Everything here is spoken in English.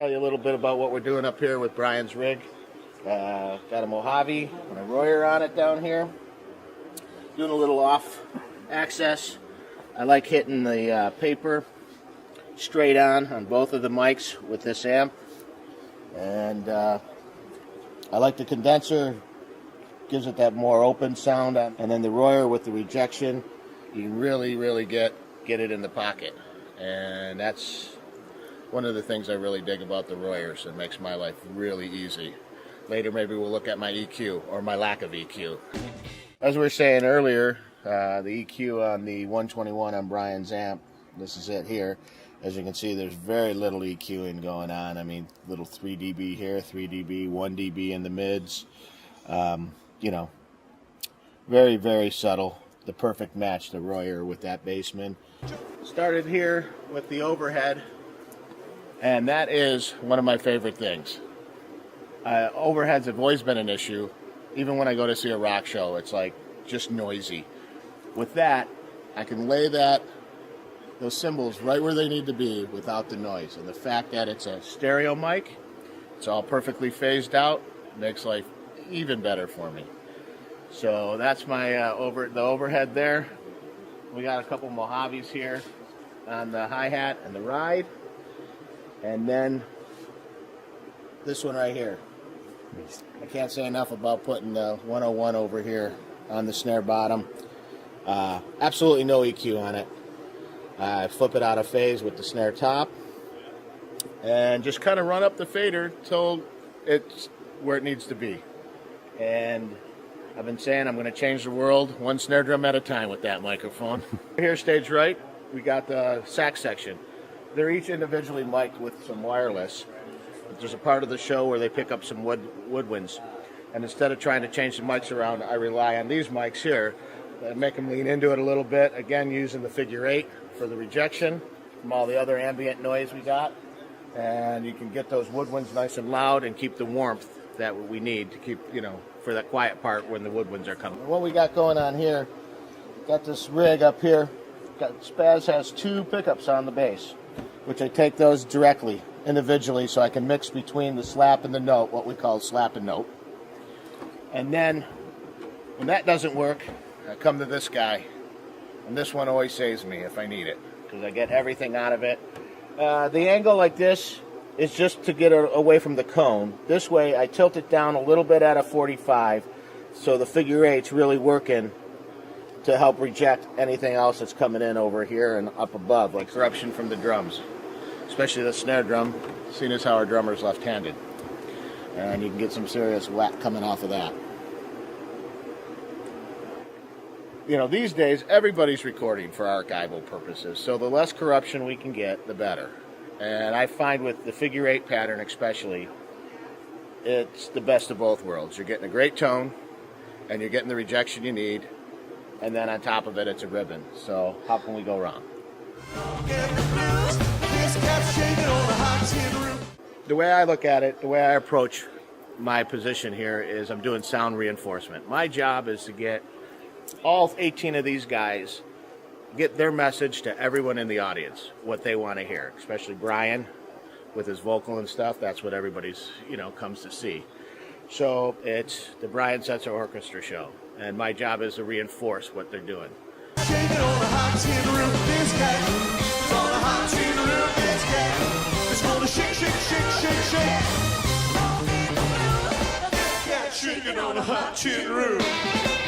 Tell you a little bit about what we're doing up here with Brian's rig. Got a Mojave and a Royer on it down here. Doing a little off access. I like hitting the paper straight on both of the mics with this amp. And I like the condenser. Gives it that more open sound. And then the Royer with the rejection, you can really get it in the pocket. And that's one of the things I really dig about the Royers. It makes my life really easy. Later, maybe we'll look at my EQ, or my lack of EQ. As we were saying earlier, the EQ on the 121 on Brian's amp, this is it here. As you can see, there's very little EQing going on. I mean, little 3 dB here, 3 dB, 1 dB in the mids. You know, very subtle. The perfect match, the Royer with that bassman. Started here with the overhead. And that is one of my favorite things. Overheads have always been an issue. Even when I go to see a rock show, it's like just noisy. With that, I can lay those cymbals right where they need to be without the noise. And the fact that it's a stereo mic, it's all perfectly phased out, makes life even better for me. So that's my the overhead there. We got a couple Mojaves here on the hi-hat and the ride. And then this one right here. I can't say enough about putting the 101 over here on the snare bottom. Absolutely no EQ on it. I flip it out of phase with the snare top. And just kind of run up the fader till it's where it needs to be. And I've been saying I'm going to change the world one snare drum at a time with that microphone. Here, stage right, we got the sax section. They're each individually mic'd with some wireless. There's a part of the show where they pick up some woodwinds. And instead of trying to change the mics around, I rely on these mics here that make them lean into it a little bit. Again, using the figure 8 for the rejection from all the other ambient noise we got. And you can get those woodwinds nice and loud and keep the warmth that we need to keep, you know, for that quiet part when the woodwinds are coming. What we got going on here, got this rig up here. Spaz has 2 pickups on the bass, which I take those directly, individually, so I can mix between the slap and the note, what we call slap and note. And then, when that doesn't work, I come to this guy, and this one always saves me if I need it, because I get everything out of it. The angle like this is just to get away from the cone. This way, I tilt it down a little bit at a 45, so the figure 8's really working to help reject anything else that's coming in over here and up above, like corruption from the drums, especially the snare drum, seeing as how our drummer's left-handed. And you can get some serious whack coming off of that. You know, these days, everybody's recording for archival purposes, so the less corruption we can get, the better. And I find with the figure 8 pattern especially, it's the best of both worlds. You're getting a great tone, and you're getting the rejection you need, and then on top of it, it's a ribbon. So how can we go wrong? The way I look at it, the way I approach my position here is I'm doing sound reinforcement. My job is to get all 18 of these guys, get their message to everyone in the audience, what they want to hear, especially Brian with his vocal and stuff. That's what everybody's, you know, comes to see. So it's the Brian Setzer Orchestra show, and my job is to reinforce what they're doing. Shaking on a hot tin roof.